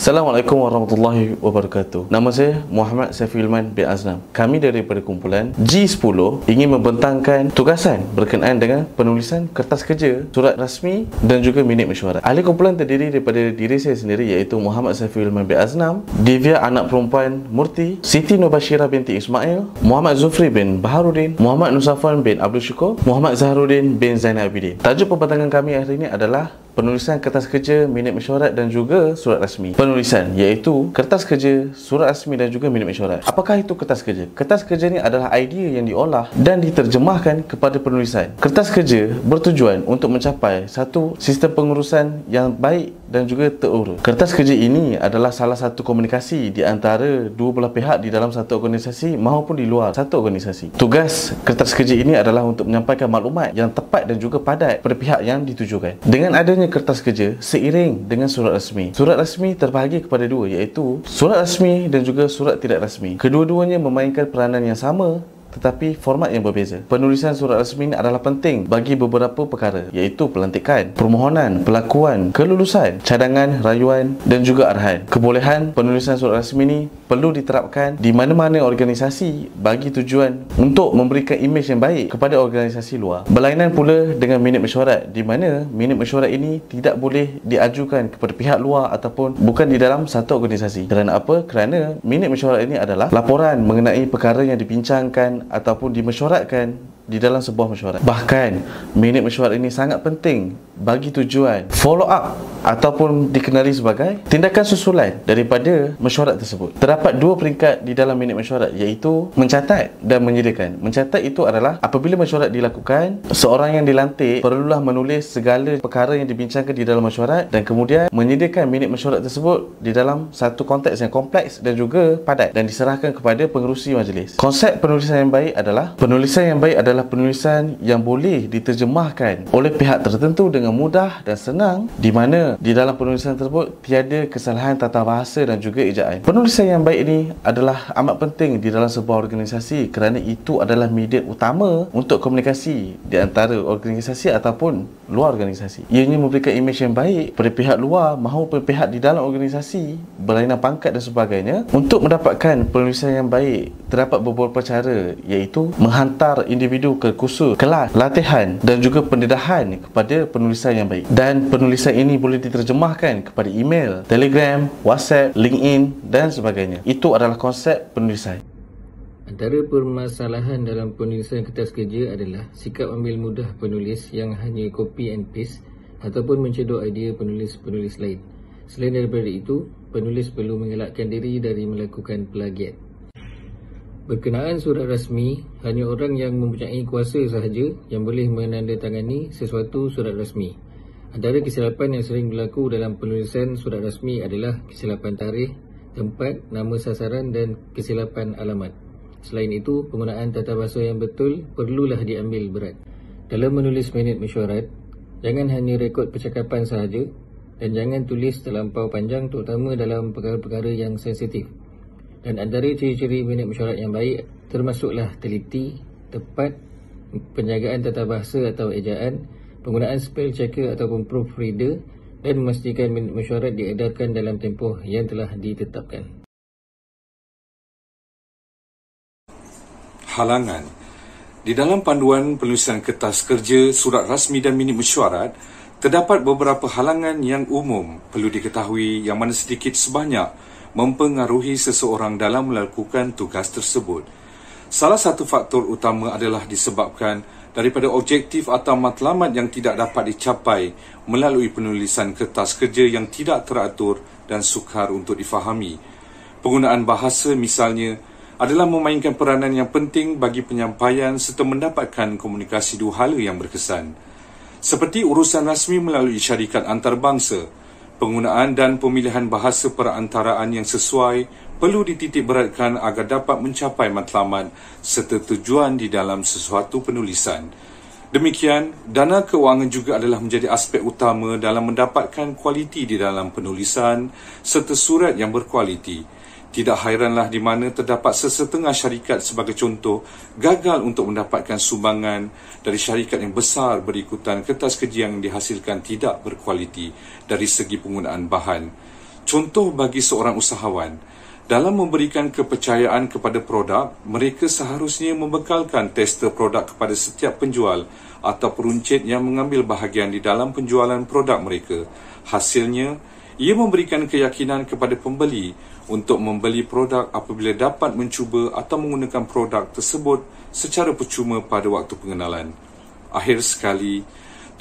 Assalamualaikum warahmatullahi wabarakatuh. Nama saya Muhammad Saifilman bin Aznam. Kami daripada kumpulan G10 ingin membentangkan tugasan berkenaan dengan penulisan kertas kerja, surat rasmi dan juga minit mesyuarat. Ahli kumpulan terdiri daripada diri saya sendiri iaitu Muhammad Saifilman bin Aznam, Divya anak perempuan Murti, Siti Nubashirah binti Ismail, Muhammad Zufri bin Baharudin, Muhammad Nusafwan bin Abdul Syukur, Muhammad Zaharuddin bin Zainal Abidin. Tajuk pembentangan kami hari ini adalah penulisan kertas kerja, minit mesyuarat dan juga surat rasmi. Penulisan iaitu kertas kerja, surat rasmi dan juga minit mesyuarat. Apakah itu kertas kerja? Kertas kerja ni adalah idea yang diolah dan diterjemahkan kepada penulisan. Kertas kerja bertujuan untuk mencapai satu sistem pengurusan yang baik dan juga terurus. Kertas kerja ini adalah salah satu komunikasi di antara dua belah pihak di dalam satu organisasi maupun di luar satu organisasi. Tugas kertas kerja ini adalah untuk menyampaikan maklumat yang tepat dan juga padat pada pihak yang ditujukan. Dengan adanya kertas kerja seiring dengan surat rasmi. Surat rasmi terbahagi kepada dua iaitu surat rasmi dan juga surat tidak rasmi. Kedua-duanya memainkan peranan yang sama tetapi format yang berbeza. Penulisan surat rasmi ini adalah penting bagi beberapa perkara iaitu pelantikan, permohonan, pelakuan, kelulusan, cadangan, rayuan dan juga arahan. Kebolehan penulisan surat rasmi ini perlu diterapkan di mana-mana organisasi bagi tujuan untuk memberikan imej yang baik kepada organisasi luar. Berlainan pula dengan minit mesyuarat di mana minit mesyuarat ini tidak boleh diajukan kepada pihak luar ataupun bukan di dalam satu organisasi. Kerana apa? Kerana minit mesyuarat ini adalah laporan mengenai perkara yang dibincangkan ataupun dimesyuaratkan di dalam sebuah mesyuarat. Bahkan minit mesyuarat ini sangat penting bagi tujuan follow up ataupun dikenali sebagai tindakan susulan daripada mesyuarat tersebut. Terdapat dua peringkat di dalam minit mesyuarat iaitu mencatat dan menyediakan. Mencatat itu adalah apabila mesyuarat dilakukan, seorang yang dilantik perlulah menulis segala perkara yang dibincangkan di dalam mesyuarat dan kemudian menyediakan minit mesyuarat tersebut di dalam satu konteks yang kompleks dan juga padat dan diserahkan kepada pengerusi majlis. Konsep penulisan yang baik adalah penulisan yang boleh diterjemahkan oleh pihak tertentu dengan mudah dan senang, di mana di dalam penulisan tersebut tiada kesalahan tata bahasa dan juga ejaan. Penulisan yang baik ini adalah amat penting di dalam sebuah organisasi kerana itu adalah medium utama untuk komunikasi di antara organisasi ataupun luar organisasi. Ianya memberikan imej yang baik pada pihak luar maupun pihak di dalam organisasi berlainan pangkat dan sebagainya. Untuk mendapatkan penulisan yang baik terdapat beberapa cara iaitu menghantar individu ke kursus, kelas, latihan dan juga pendedahan kepada penulisan yang baik. Dan penulisan ini boleh diterjemahkan kepada email, Telegram, WhatsApp, LinkedIn dan sebagainya. Itu adalah konsep penulisan. Antara permasalahan dalam penulisan kertas kerja adalah sikap ambil mudah penulis yang hanya copy and paste ataupun mencedok idea penulis-penulis lain. Selain daripada itu, penulis perlu mengelakkan diri dari melakukan plagiat. Berkenaan surat rasmi, hanya orang yang mempunyai kuasa sahaja yang boleh menandatangani sesuatu surat rasmi. Antara kesilapan yang sering berlaku dalam penulisan surat rasmi adalah kesilapan tarikh, tempat, nama sasaran dan kesilapan alamat. Selain itu, penggunaan tata bahasa yang betul perlulah diambil berat. Dalam menulis minit mesyuarat, jangan hanya rekod percakapan sahaja dan jangan tulis terlampau panjang terutama dalam perkara-perkara yang sensitif. Dan antara ciri-ciri minit mesyuarat yang baik termasuklah teliti, tepat, penjagaan tata bahasa atau ejaan, penggunaan spell checker ataupun proofreader dan memastikan minit mesyuarat diedarkan dalam tempoh yang telah ditetapkan. Halangan. Di dalam panduan penulisan kertas kerja, surat rasmi dan minit mesyuarat, terdapat beberapa halangan yang umum perlu diketahui yang mana sedikit sebanyak mempengaruhi seseorang dalam melakukan tugas tersebut. Salah satu faktor utama adalah disebabkan daripada objektif atau matlamat yang tidak dapat dicapai melalui penulisan kertas kerja yang tidak teratur dan sukar untuk difahami. Penggunaan bahasa misalnya adalah memainkan peranan yang penting bagi penyampaian serta mendapatkan komunikasi dua hala yang berkesan. Seperti urusan rasmi melalui syarikat antarabangsa, penggunaan dan pemilihan bahasa perantaraan yang sesuai perlu dititik beratkan agar dapat mencapai matlamat serta tujuan di dalam sesuatu penulisan. Demikian, dana kewangan juga adalah menjadi aspek utama dalam mendapatkan kualiti di dalam penulisan serta surat yang berkualiti. Tidak hairanlah di mana terdapat sesetengah syarikat sebagai contoh gagal untuk mendapatkan sumbangan dari syarikat yang besar berikutan kertas kerja yang dihasilkan tidak berkualiti dari segi penggunaan bahan. Contoh bagi seorang usahawan, dalam memberikan kepercayaan kepada produk, mereka seharusnya membekalkan tester produk kepada setiap penjual atau peruncit yang mengambil bahagian di dalam penjualan produk mereka. Hasilnya, ia memberikan keyakinan kepada pembeli untuk membeli produk apabila dapat mencuba atau menggunakan produk tersebut secara percuma pada waktu pengenalan. Akhir sekali,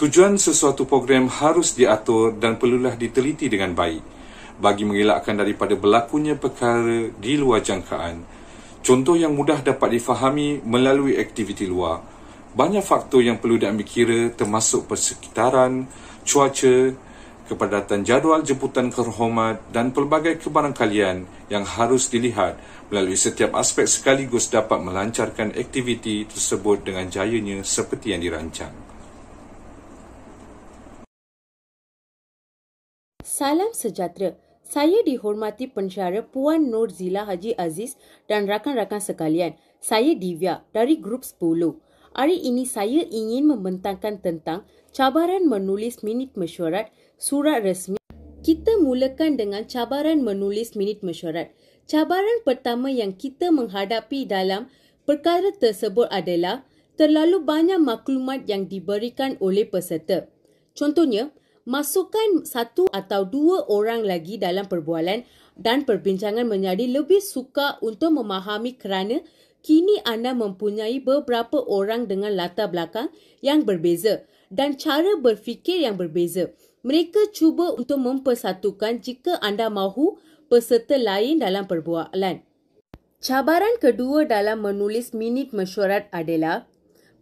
tujuan sesuatu program harus diatur dan perlulah diteliti dengan baik bagi mengelakkan daripada berlakunya perkara di luar jangkaan. Contoh yang mudah dapat difahami melalui aktiviti luar. Banyak faktor yang perlu diambil kira termasuk persekitaran, cuaca, kepadatan jadual jemputan terhormat dan pelbagai kebarangkalian yang harus dilihat melalui setiap aspek sekaligus dapat melancarkan aktiviti tersebut dengan jayanya seperti yang dirancang. Salam sejahtera. Saya dihormati pensyarah Puan Nur Zila Haji Aziz dan rakan-rakan sekalian. Saya Divya dari Grup 10. Hari ini saya ingin membentangkan tentang cabaran menulis minit mesyuarat surat rasmi. Kita mulakan dengan cabaran menulis minit mesyuarat. Cabaran pertama yang kita menghadapi dalam perkara tersebut adalah terlalu banyak maklumat yang diberikan oleh peserta. Contohnya, masukkan satu atau dua orang lagi dalam perbualan dan perbincangan menjadi lebih sukar untuk memahami kerana kini anda mempunyai beberapa orang dengan latar belakang yang berbeza dan cara berfikir yang berbeza. Mereka cuba untuk mempersatukan jika anda mahu peserta lain dalam perbualan. Cabaran kedua dalam menulis minit mesyuarat adalah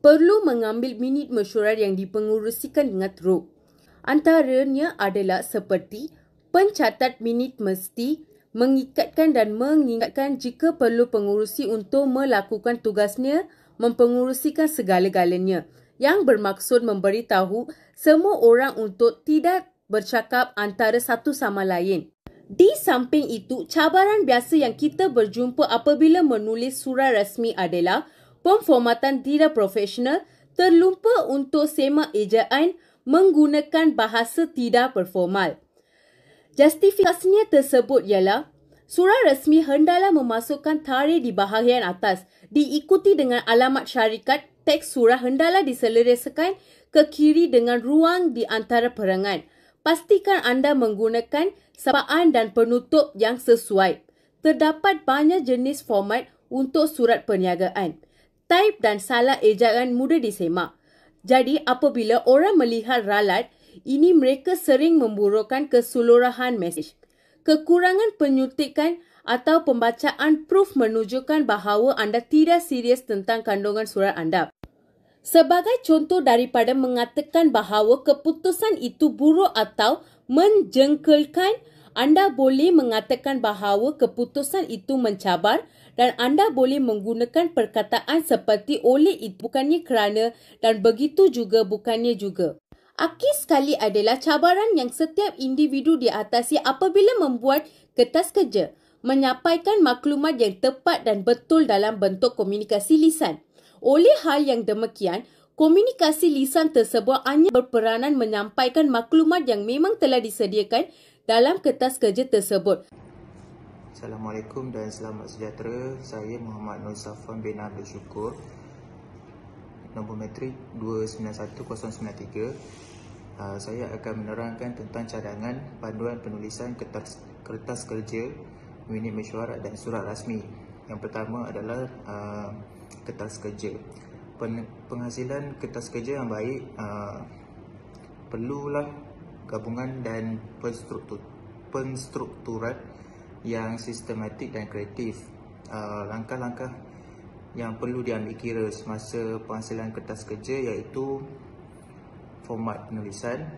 perlu mengambil minit mesyuarat yang dipengerusikan dengan teruk. Antaranya adalah seperti pencatat minit mesti mengikatkan dan mengingatkan jika perlu pengurusi untuk melakukan tugasnya mempengurusikan segala-galanya yang bermaksud memberitahu semua orang untuk tidak bercakap antara satu sama lain. Di samping itu, cabaran biasa yang kita berjumpa apabila menulis surat rasmi adalah pemformatan tidak profesional, terlupa untuk semak ejaan, menggunakan bahasa tidak berformal. Justifikasinya tersebut ialah surat rasmi hendaklah memasukkan tarikh di bahagian atas, diikuti dengan alamat syarikat. Teks surah hendaklah diselesaikan ke kiri dengan ruang di antara perangan. Pastikan anda menggunakan sapaan dan penutup yang sesuai. Terdapat banyak jenis format untuk surat perniagaan. Taip dan salah ejaan mudah disemak. Jadi apabila orang melihat ralat, ini mereka sering memburukkan keseluruhan mesej. Kekurangan penyuntikan atau pembacaan proof menunjukkan bahawa anda tidak serius tentang kandungan surat anda. Sebagai contoh daripada mengatakan bahawa keputusan itu buruk atau menjengkelkan, anda boleh mengatakan bahawa keputusan itu mencabar dan anda boleh menggunakan perkataan seperti oleh itu bukannya kerana dan begitu juga bukannya juga. Akhir sekali adalah cabaran yang setiap individu diatasi apabila membuat kertas kerja, menyampaikan maklumat yang tepat dan betul dalam bentuk komunikasi lisan. Oleh hal yang demikian, komunikasi lisan tersebut hanya berperanan menyampaikan maklumat yang memang telah disediakan dalam kertas kerja tersebut. Assalamualaikum dan selamat sejahtera. Saya Muhammad Nur Safwan bin Abdul Syukur, nombor matrik 291093. Saya akan menerangkan tentang cadangan panduan penulisan kertas kerja, minit mesyuarat dan surat rasmi. Yang pertama adalah kertas kerja. Penghasilan kertas kerja yang baik perlulah gabungan dan penstrukturan yang sistematik dan kreatif. Langkah-langkah yang perlu diambil kira semasa penghasilan kertas kerja iaitu format penulisan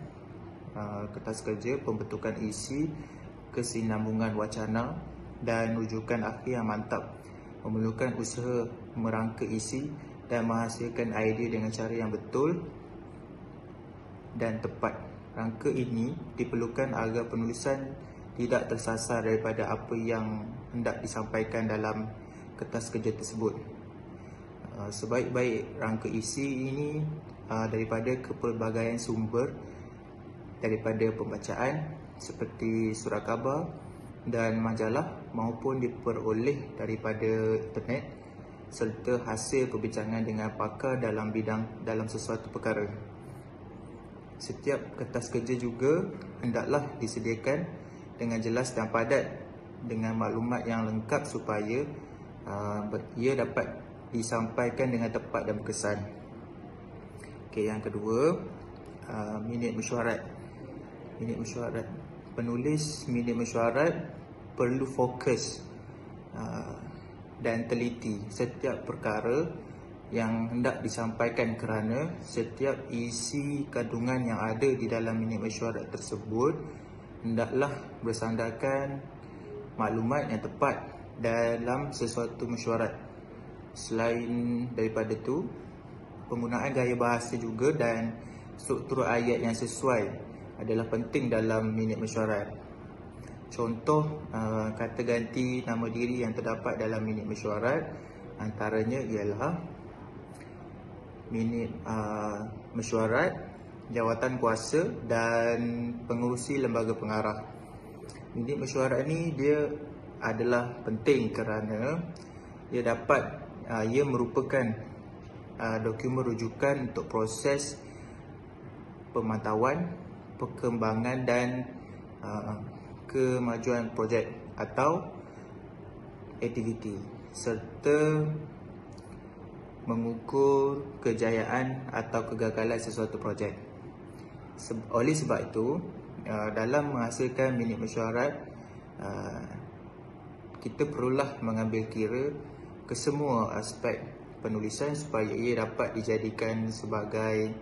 kertas kerja, pembentukan isi, kesinambungan wacana dan rujukan akhir yang mantap. Memerlukan usaha merangka isi dan menghasilkan idea dengan cara yang betul dan tepat. Rangka ini diperlukan agar penulisan tidak tersasar daripada apa yang hendak disampaikan dalam kertas kerja tersebut. Sebaik-baik rangka isi ini daripada kepelbagaian sumber, daripada pembacaan, seperti surat khabar dan majalah maupun diperoleh daripada internet serta hasil perbincangan dengan pakar dalam sesuatu perkara. Setiap kertas kerja juga hendaklah disediakan dengan jelas dan padat dengan maklumat yang lengkap supaya ia dapat disampaikan dengan tepat dan berkesan. Okey, yang kedua, minit mesyuarat. Minit mesyuarat. Penulis minit mesyuarat perlu fokus dan teliti setiap perkara yang hendak disampaikan kerana setiap isi kandungan yang ada di dalam minit mesyuarat tersebut hendaklah bersandarkan maklumat yang tepat dalam sesuatu mesyuarat. Selain daripada itu, penggunaan gaya bahasa juga dan struktur ayat yang sesuai adalah penting dalam minit mesyuarat. Contoh kata ganti nama diri yang terdapat dalam minit mesyuarat antaranya ialah minit mesyuarat jawatan kuasa dan pengerusi lembaga pengarah. Minit mesyuarat ni dia adalah penting kerana ia merupakan dokumen rujukan untuk proses pemantauan, perkembangan dan kemajuan projek atau aktiviti serta mengukur kejayaan atau kegagalan sesuatu projek. Oleh sebab itu, dalam menghasilkan minit mesyuarat, kita perlulah mengambil kira kesemua aspek penulisan supaya ia dapat dijadikan sebagai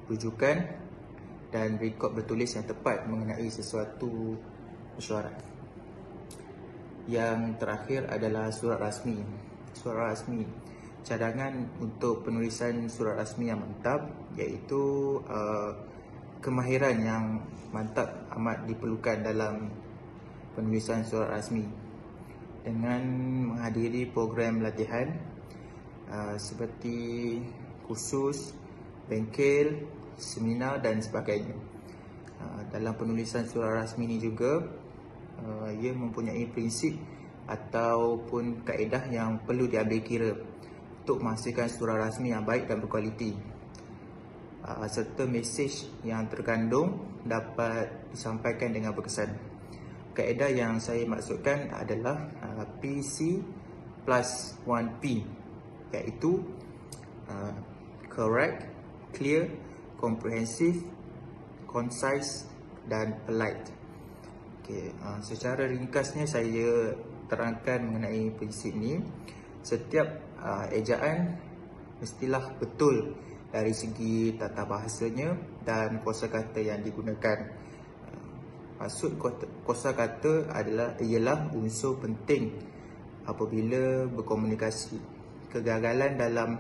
rujukan dan rekod bertulis yang tepat mengenai sesuatu mesyuarat. Yang terakhir adalah surat rasmi. Surat rasmi, cadangan untuk penulisan surat rasmi yang mantap, iaitu kemahiran yang mantap amat diperlukan dalam penulisan surat rasmi dengan menghadiri program latihan seperti kursus, bengkel, seminar dan sebagainya. Dalam penulisan surat rasmi ini juga ia mempunyai prinsip ataupun kaedah yang perlu diambil kira untuk menghasilkan surat rasmi yang baik dan berkualiti, serta mesej yang terkandung dapat disampaikan dengan berkesan. Kaedah yang saya maksudkan adalah PC plus 1P, iaitu correct, clear, comprehensive, concise dan polite. Secara ringkasnya saya terangkan mengenai prinsip ini. Setiap ejaan mestilah betul dari segi tata bahasanya dan kosakata yang digunakan. Maksud kosakata ialah unsur penting apabila berkomunikasi. Kegagalan dalam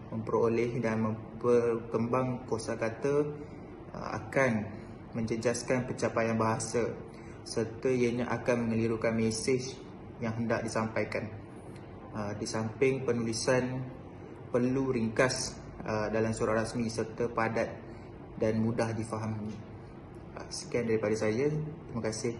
memperoleh dan memperkembang kosakata akan menjejaskan pencapaian bahasa serta ianya akan mengelirukan mesej yang hendak disampaikan. Di samping penulisan perlu ringkas dalam surat rasmi serta padat dan mudah difahami. Sekian daripada saya. Terima kasih.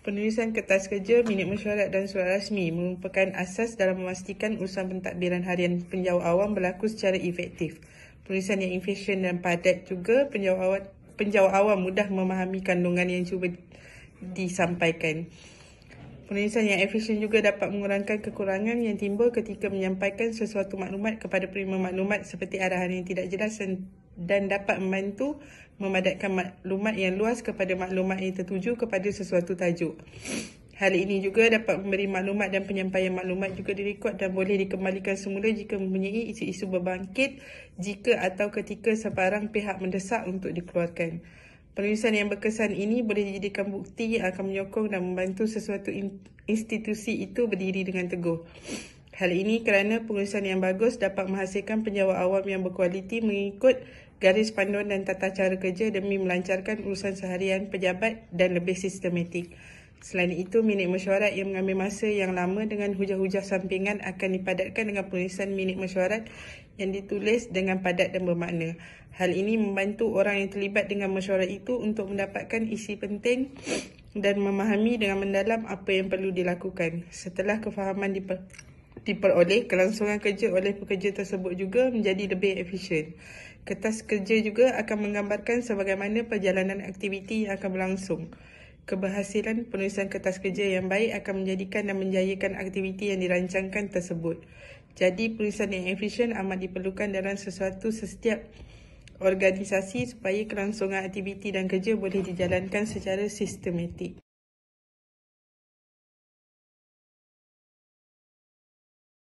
Penulisan kertas kerja, minit mesyuarat dan surat rasmi merupakan asas dalam memastikan urusan pentadbiran harian penjawat awam berlaku secara efektif. Penulisan yang efisien dan padat juga penjawat awam mudah memahami kandungan yang cuba disampaikan. Penulisan yang efisien juga dapat mengurangkan kekurangan yang timbul ketika menyampaikan sesuatu maklumat kepada penerima maklumat seperti arahan yang tidak jelas dan dapat membantu memadatkan maklumat yang luas kepada maklumat yang tertuju kepada sesuatu tajuk. Hal ini juga dapat memberi maklumat dan penyampaian maklumat juga direkod dan boleh dikembalikan semula jika mempunyai isu-isu berbangkit jika atau ketika sebarang pihak mendesak untuk dikeluarkan. Penulisan yang berkesan ini boleh dijadikan bukti yang akan menyokong dan membantu sesuatu institusi itu berdiri dengan teguh. Hal ini kerana penulisan yang bagus dapat menghasilkan penjawat awam yang berkualiti mengikut garis panduan dan tata cara kerja demi melancarkan urusan seharian pejabat dan lebih sistematik. Selain itu, minit mesyuarat yang mengambil masa yang lama dengan hujah-hujah sampingan akan dipadatkan dengan penulisan minit mesyuarat yang ditulis dengan padat dan bermakna. Hal ini membantu orang yang terlibat dengan mesyuarat itu untuk mendapatkan isi penting dan memahami dengan mendalam apa yang perlu dilakukan. Setelah kefahaman diperoleh, kelangsungan kerja oleh pekerja tersebut juga menjadi lebih efisien. Kertas kerja juga akan menggambarkan sebagaimana perjalanan aktiviti yang akan berlangsung. Keberhasilan penulisan kertas kerja yang baik akan menjadikan dan menjayakan aktiviti yang dirancangkan tersebut. Jadi, penulisan yang efisien amat diperlukan dalam setiap organisasi supaya kelangsungan aktiviti dan kerja boleh dijalankan secara sistematik.